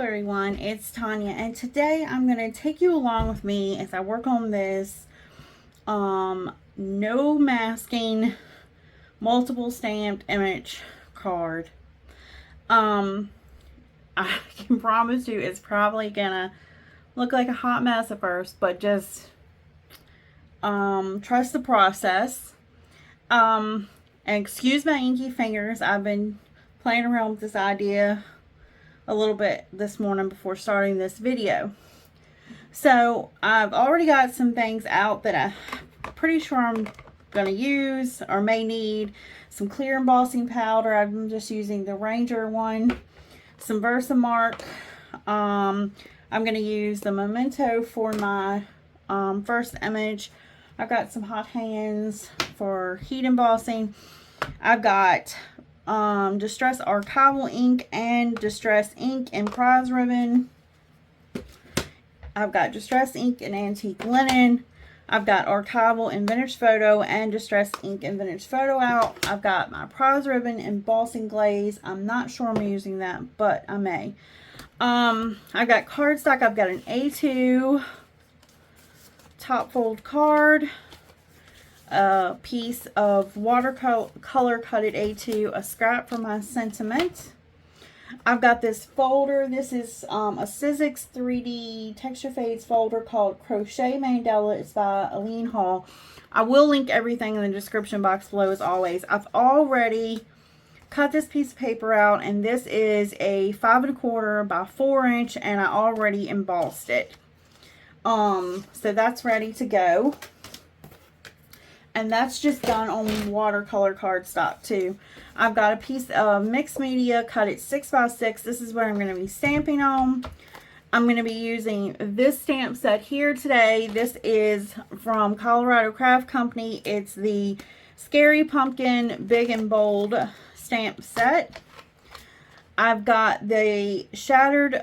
everyone, it's Tanya, and today I'm going to take you along with me as I work on this no masking multiple stamped image card. I can promise you it's probably gonna look like a hot mess at first, but just trust the process. And excuse my inky fingers. I've been playing around with this idea a little bit this morning before starting this video. So I've already got some things out that I'm pretty sure I'm going to use or may need. Some clear embossing powder. I'm just using the Ranger one. Some Versamark. I'm going to use the Memento for my first image. I've got some hot hands for heat embossing. I've got Distress Archival ink and Distress ink and prize ribbon. I've got Distress ink and antique linen. I've got Archival and vintage photo and Distress ink and vintage photo out. I've got my prize ribbon embossing glaze. I'm not sure I'm using that, but I may. I've got cardstock. I've got an A2 top fold card, a piece of watercolor cutted A2, a scrap for my sentiment. I've got this folder. This is a Sizzix 3D texture fades folder called Crochet Mandela. It's by Aline Hall. I will link everything in the description box below as always. I've already cut this piece of paper out, and this is a 5 1/4 by 4 inch, and I already embossed it. So that's ready to go. And that's just done on watercolor cardstock too. I've got a piece of mixed media cut at 6 by 6. This is what I'm going to be stamping on. I'm going to be using this stamp set here today. This is from Colorado Craft Company. It's the Scary Pumpkin Big and Bold stamp set. I've got the Shattered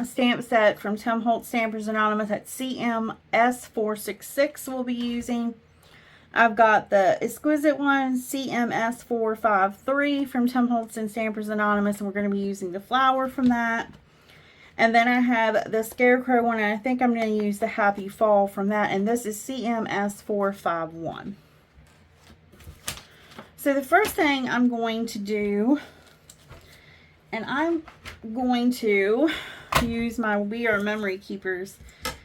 stamp set from Tim Holtz Stampers Anonymous at CMS466 we'll be using. I've got the Exquisite one, CMS453 from Tim Holtz and Stampers Anonymous, and we're going to be using the flower from that. And then I have the Scarecrow one, and I think I'm going to use the Happy Fall from that, and this is CMS451. So the first thing I'm going to do, and I'm going to use my We Are Memory Keepers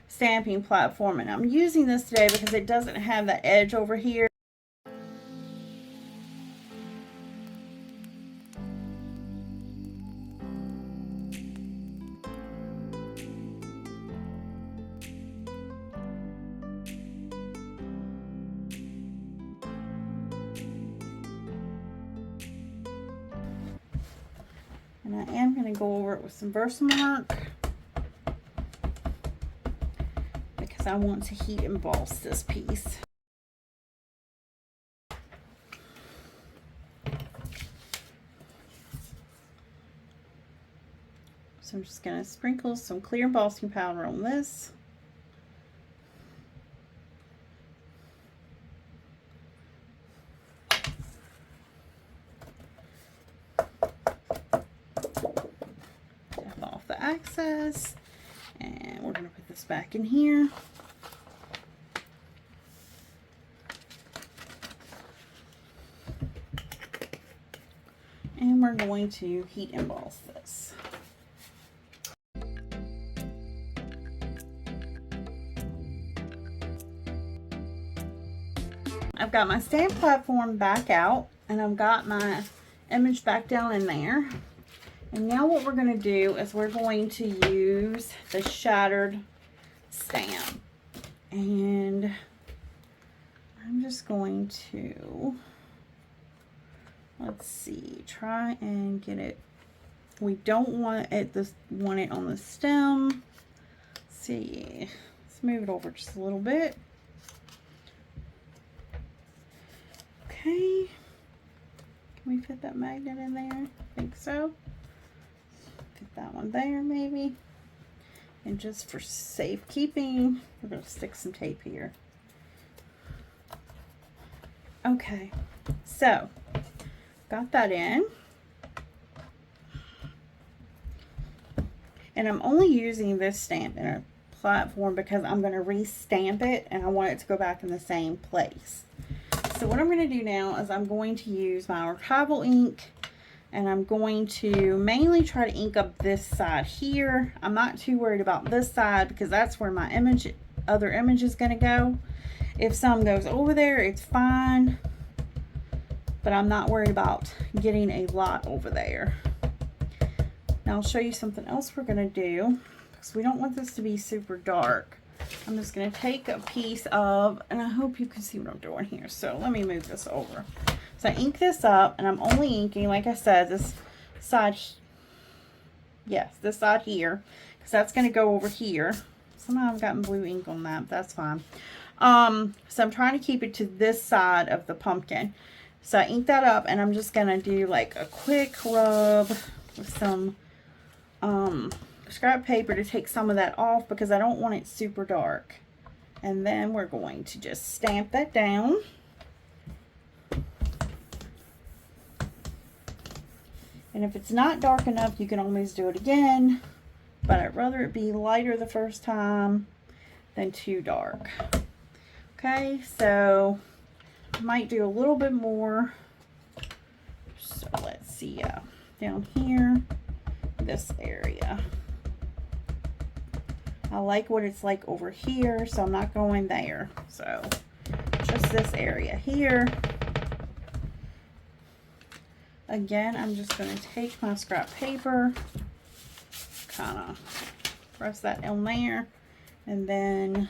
stamping platform, and I'm using this today because it doesn't have that edge over here. And I am going to go over it with some Versamark because I want to heat emboss this piece. So I'm just going to sprinkle some clear embossing powder on this. Tap off the excess. And we're going to put this back in here. And we're going to heat emboss this. I've got my stamp platform back out, and I've got my image back down in there. And now what we're going to do is we're going to use the Shattered stamp. And I'm just going to, let's see, try and get it. We don't want it on the stem. Let's see. Let's move it over just a little bit. Okay. Can we fit that magnet in there? I think so. Fit that one there maybe. And just for safekeeping, we're going to stick some tape here. Okay, so got that in. And I'm only using this stamp in a platform because I'm going to re-stamp it and I want it to go back in the same place. So what I'm going to do now is I'm going to use my archival ink, and I'm going to mainly try to ink up this side here. I'm not too worried about this side because that's where my other image is going to go. If some goes over there, it's fine, but I'm not worried about getting a lot over there. Now I'll show you something else we're going to do, because we don't want this to be super dark. I'm just going to take a piece of, and I hope you can see what I'm doing here. So let me move this over. So I ink this up, and I'm only inking, like I said, this side, yes, this side here, because that's going to go over here. Somehow I've gotten blue ink on that, but that's fine. So I'm trying to keep it to this side of the pumpkin. So I ink that up, and I'm just going to do like a quick rub with some scrap paper to take some of that off because I don't want it super dark. And then we're going to just stamp that down. And if it's not dark enough, you can always do it again, but I'd rather it be lighter the first time than too dark. Okay, so I might do a little bit more. So let's see, down here, this area. I like what it's like over here, so I'm not going there. So just this area here. Again, I'm just going to take my scrap paper, kind of press that on there, and then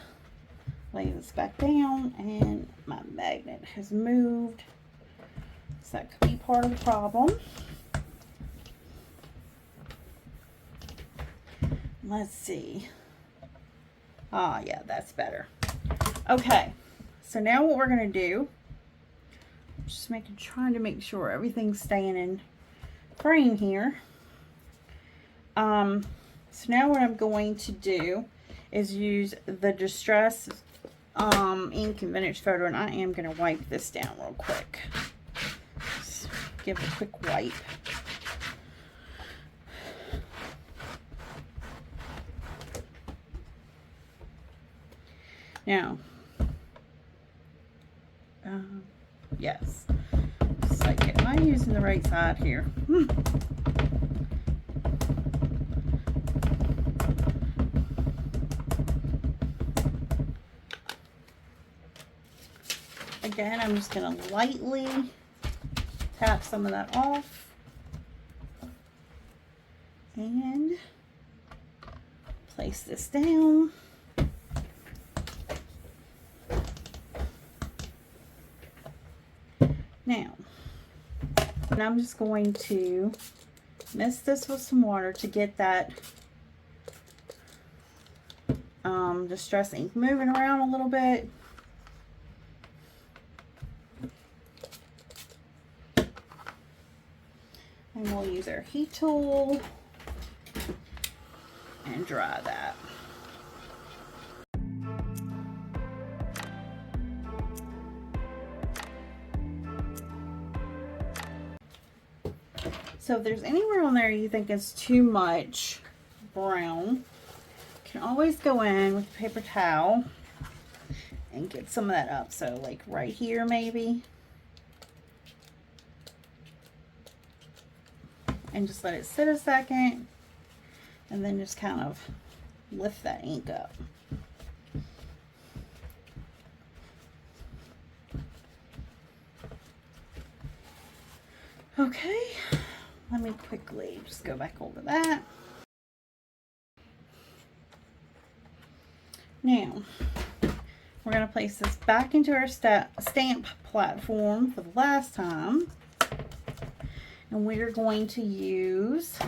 lay this back down, and my magnet has moved. So that could be part of the problem. Let's see. Ah, yeah, that's better. Okay, so now what we're going to do, just trying to make sure everything's staying in frame here. So now what I'm going to do is use the Distress ink and vintage photo, and I am going to wipe this down real quick. Just give it a quick wipe. Now, yes, it's like, am I using the right side here? Again, I'm just going to lightly tap some of that off and place this down. Now, and I'm just going to mist this with some water to get that Distress ink moving around a little bit. And we'll use our heat tool and dry that. So if there's anywhere on there you think is too much brown, you can always go in with a paper towel and get some of that up. So like right here maybe. And just let it sit a second, and then just kind of lift that ink up. Okay, let me quickly just go back over that. Now, we're going to place this back into our stamp platform for the last time. And we're going to use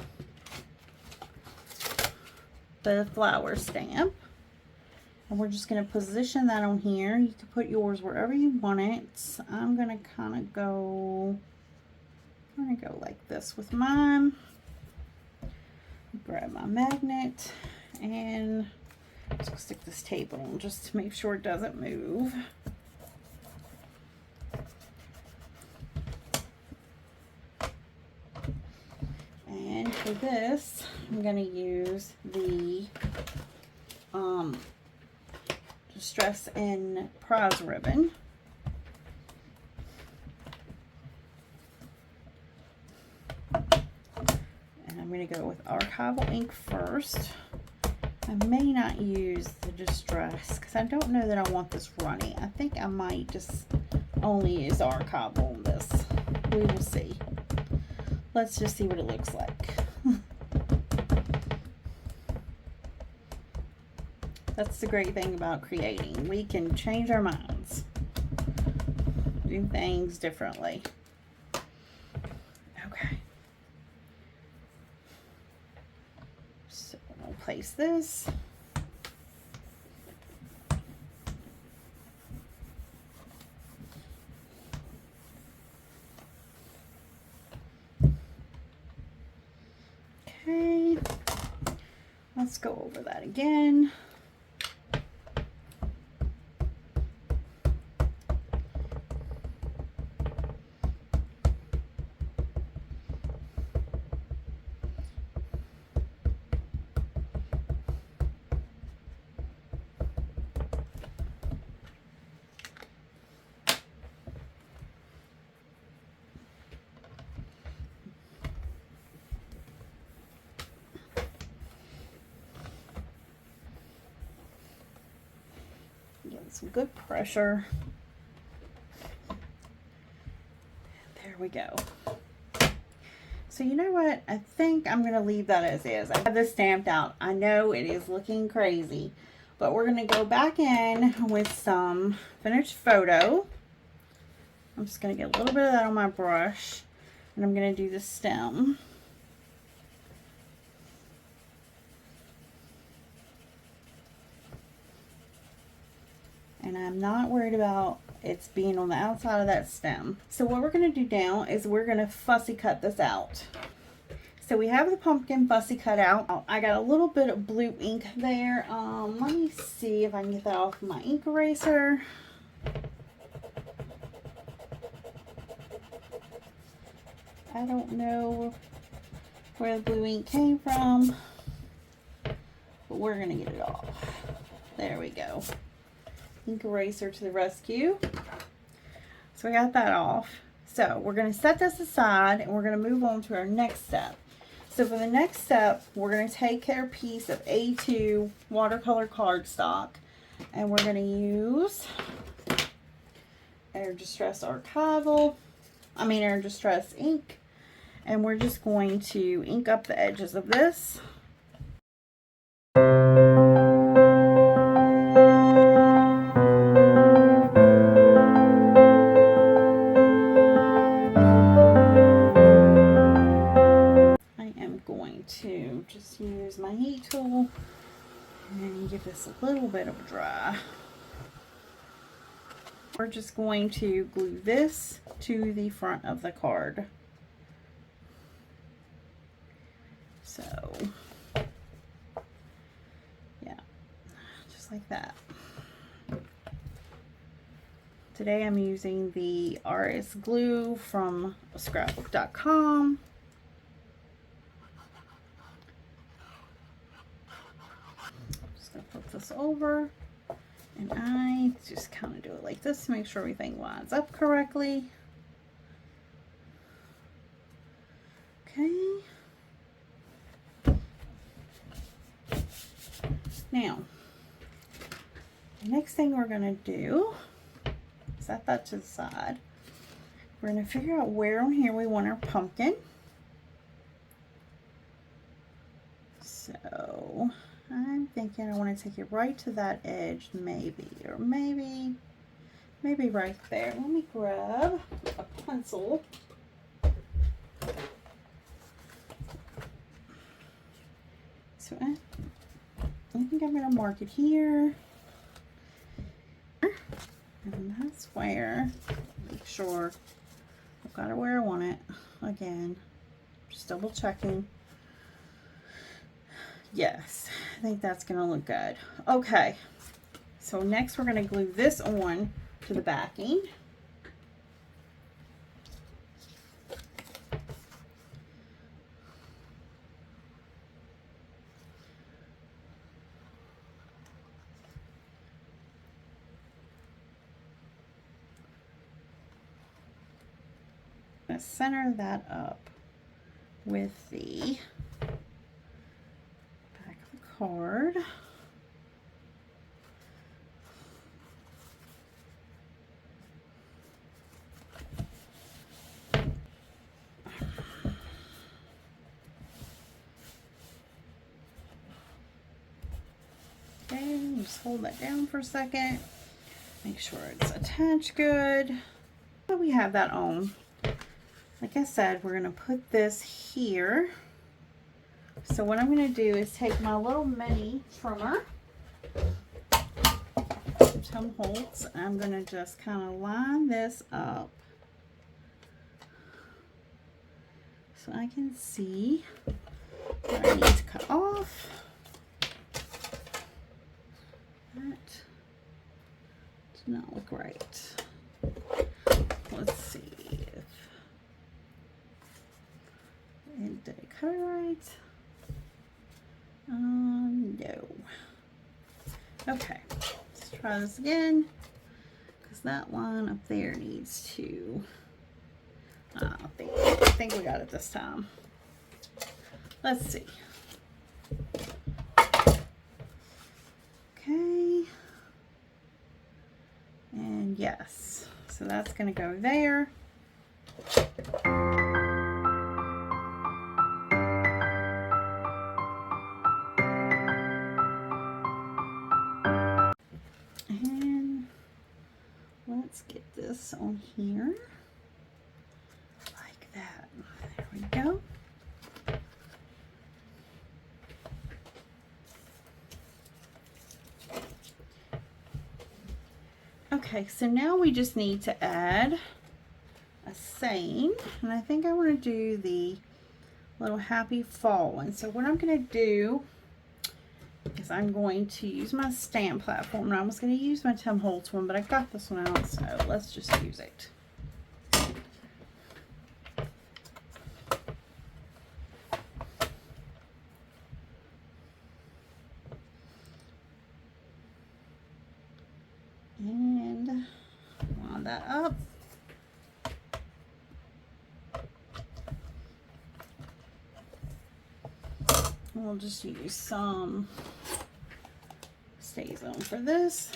the flower stamp. And we're just going to position that on here. You can put yours wherever you want it. I'm going to kind of go, like this with mine. Grab my magnet and just stick this tape on just to make sure it doesn't move. And For this, I'm going to use the Distress in Prize ribbon. And I'm going to go with archival ink first. I may not use the Distress because I don't know that I want this runny. I think I might just only use archival on this. We will see. Let's just see what it looks like. That's the great thing about creating. We can change our minds, do things differently. Okay. So we'll place this. Okay. Let's go over that again. Give it some good pressure. There we go. So you know what? I think I'm going to leave that as is. I have this stamped out. I know it is looking crazy, but we're going to go back in with some finished photo. I'm just going to get a little bit of that on my brush, and I'm going to do the stem. And I'm not worried about it's being on the outside of that stem. So what we're going to do now is we're going to fussy cut this out. So we have the pumpkin fussy cut out. I got a little bit of blue ink there. Let me see if I can get that off my ink eraser. I don't know where the blue ink came from, but we're going to get it off. There we go. Ink eraser to the rescue. So we got that off. So we're going to set this aside and we're going to move on to our next step. So for the next step, we're going to take our piece of A2 watercolor cardstock and we're going to use our Distress ink, and we're just going to ink up the edges of this. To just use my heat tool and give this a little bit of a dry. We're just going to glue this to the front of the card. So, yeah, just like that. Today I'm using the RS glue from scrapbook.com. Put this over, and I just kind of do it like this to make sure everything lines up correctly. Okay. Now, the next thing we're going to do, set that to the side. We're going to figure out where on here we want our pumpkin. So I'm thinking I want to take it right to that edge, maybe, or maybe right there. Let me grab a pencil. So I think I'm going to mark it here. And that's where, make sure I've got it where I want it. Again, just double checking. Yes, I think that's going to look good. Okay, so next we're going to glue this on to the backing. I'm going to center that up with the back of the card. Okay, just hold that down for a second. Make sure it's attached good. So we have that on. Like I said, we're going to put this here. So what I'm going to do is take my little mini trimmer, Tim Holtz, and I'm going to just kind of line this up so I can see what I need to cut off. That does not look right. Let's see if did I cut it right? No. Okay, let's try this again, because that line up there needs to, I think we got it this time. Let's see. Okay. And yes, so that's going to go there. And let's get this on here like that. There we go. Okay, so now we just need to add a saying, and I think I want to do the little happy fall one. So what I'm going to do is I'm going to use my stamp platform, and I was going to use my Tim Holtz one, but I got this one out, so let's just use it. And line that up. We'll just use some Stay Zone for this.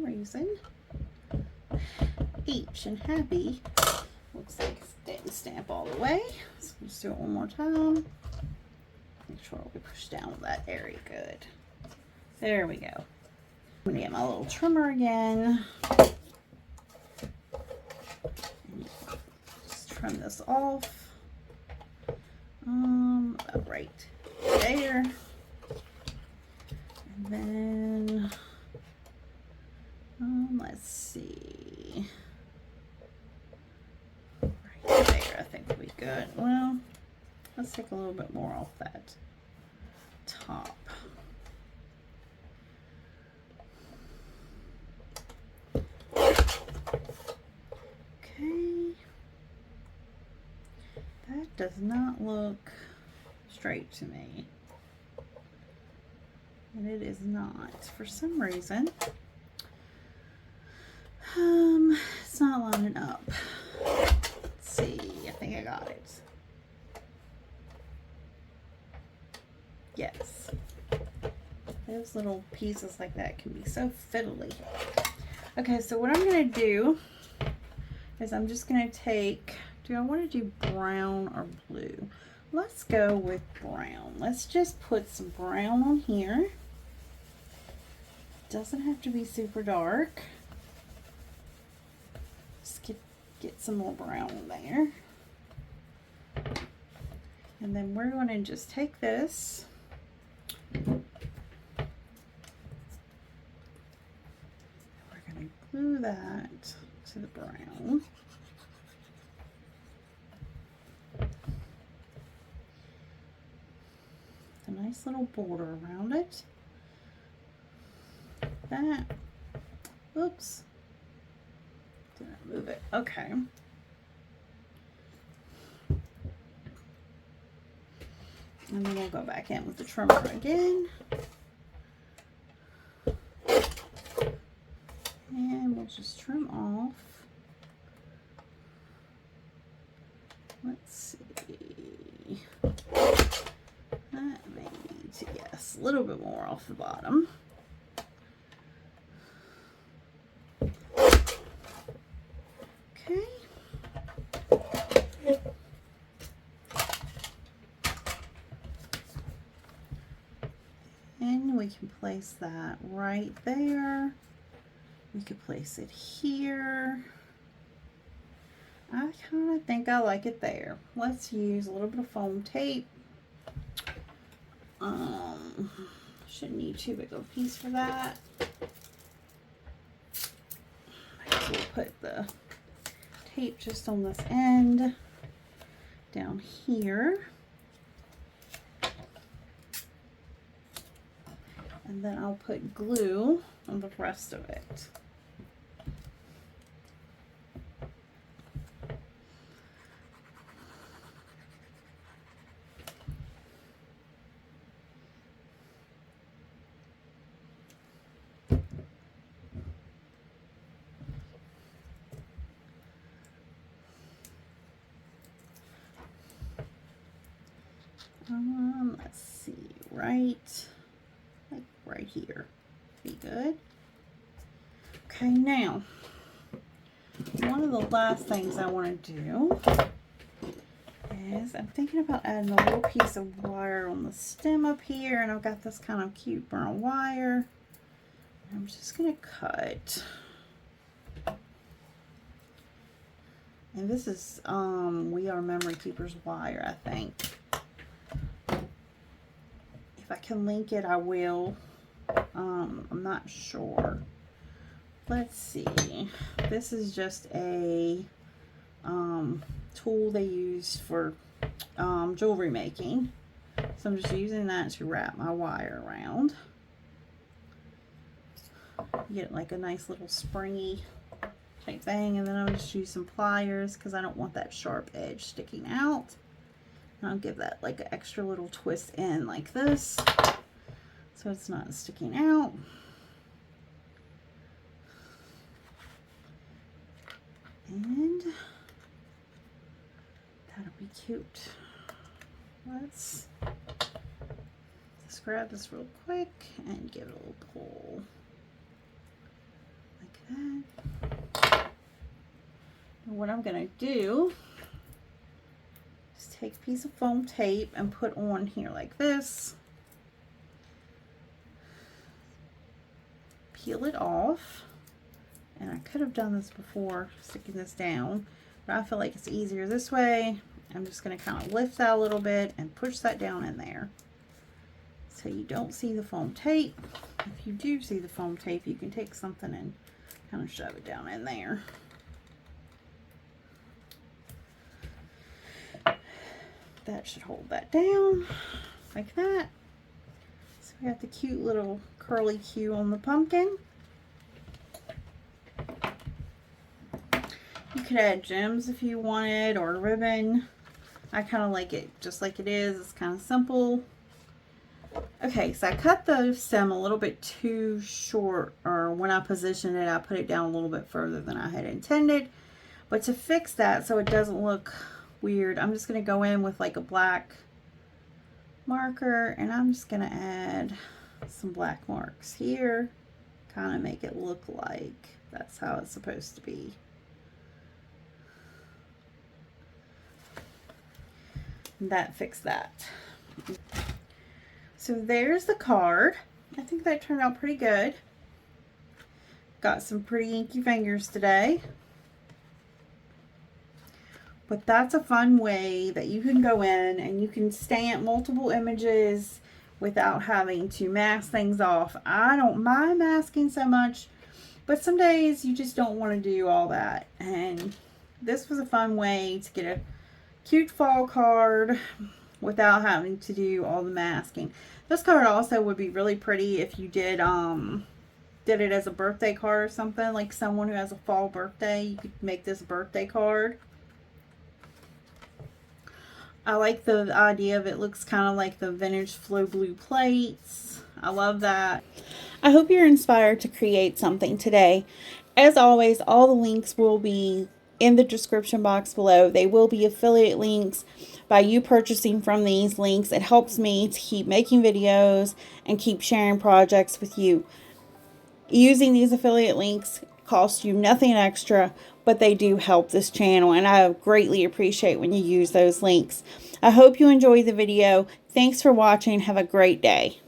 Reason H and happy looks like it didn't stamp all the way, so we'll just do it one more time. Make sure we push down that area good. There we go. I'm gonna get my little trimmer again. Just trim this off. About right there, and then let's see, right there I think will be good. Well, let's take a little bit more off that top. Okay, that does not look straight to me, and it is not for some reason. It's not lining up. Let's see, I think I got it. Yes. Those little pieces like that can be so fiddly. Okay, so what I'm going to do is I'm just going to take, do I want to do brown or blue? Let's go with brown. Let's just put some brown on here. Doesn't have to be super dark. Get some more brown in there. And then we're going to just take this, we're going to glue that to the brown. A nice little border around it. that. Oops. Did I move it? Okay. And then we'll go back in with the trimmer again. And we'll just trim off. Let's see. That may need to, yes, a little bit more off the bottom. Okay. And we can place that right there. We could place it here. I kind of think I like it there. Let's use a little bit of foam tape. Shouldn't need too big of a piece for that. So we'll put the tape just on this end down here. And then I'll put glue on the rest of it. Let's see, right here. Be good. Okay, now, one of the last things I want to do is I'm thinking about adding a little piece of wire on the stem up here, and I've got this kind of cute brown wire. I'm just going to cut. And this is We Are Memory Keepers wire, I think. If I can link it, I will. I'm not sure. Let's see. This is just a tool they use for jewelry making. So I'm just using that to wrap my wire around. You get like a nice little springy type thing, and then I'll just use some pliers because I don't want that sharp edge sticking out. And I'll give that like an extra little twist in like this, so it's not sticking out. And that'll be cute. Let's just grab this real quick and give it a little pull like that. And what I'm gonna do is take a piece of foam tape and put on here like this. Peel it off. And I could have done this before sticking this down, but I feel like it's easier this way. I'm just going to kind of lift that a little bit and push that down in there so you don't see the foam tape. If you do see the foam tape, you can take something and kind of shove it down in there. That should hold that down like that. So we got the cute little curly Q on the pumpkin. You could add gems if you wanted, or ribbon. I kind of like it just like it is. It's kind of simple. Okay, so I cut the stem a little bit too short, or when I positioned it, I put it down a little bit further than I had intended. But to fix that so it doesn't look weird, I'm just going to go in with like a black marker, and I'm just going to add some black marks here. Kind of make it look like that's how it's supposed to be. That fixed that. So there's the card. I think that turned out pretty good. Got some pretty inky fingers today. But that's a fun way that you can go in and you can stamp multiple images without having to mask things off. I don't mind masking so much, but some days you just don't want to do all that. And this was a fun way to get a cute fall card without having to do all the masking. This card also would be really pretty if you did did it as a birthday card or something, like someone who has a fall birthday, you could make this birthday card. I like the idea of it looks kind of like the vintage Flow Blue plates. I love that. I hope you're inspired to create something today. As always, all the links will be in the description box below. They will be affiliate links. By you purchasing from these links, it helps me to keep making videos and keep sharing projects with you. Using these affiliate links costs you nothing extra, but they do help this channel, and I greatly appreciate when you use those links. I hope you enjoyed the video. Thanks for watching. Have a great day.